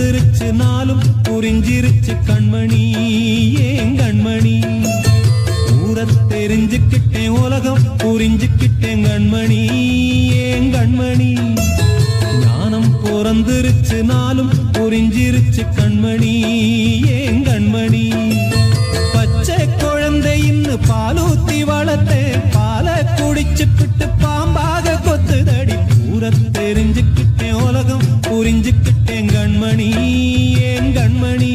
பிறந்திருச்சு நாளும் புரிஞ்சிருச்சு கண்மணி ஏன் கண்மணி ஊரை தெரிஞ்சுக்கிட்டேன் உலகம் புரிஞ்சுக்கிட்டேன் கண்மணி ஏன் கண்மணி ஞானம் பிறந்திருச்சு நாளும் புரிஞ்சிருச்சு கண்மணி ஏன் கண்மணி பச்சை குழந்தை இன்னும் பாலூத்தி வளர்த்தேன் பாலை குடிச்சுக்கிட்டு பாம்பாக கொத்துதடி ஊரை தெரிஞ்சுக்கிட்டேன் உலகம் புரிஞ்சுக்கிட்டேன் கண்மணி ஏன் கண்மணி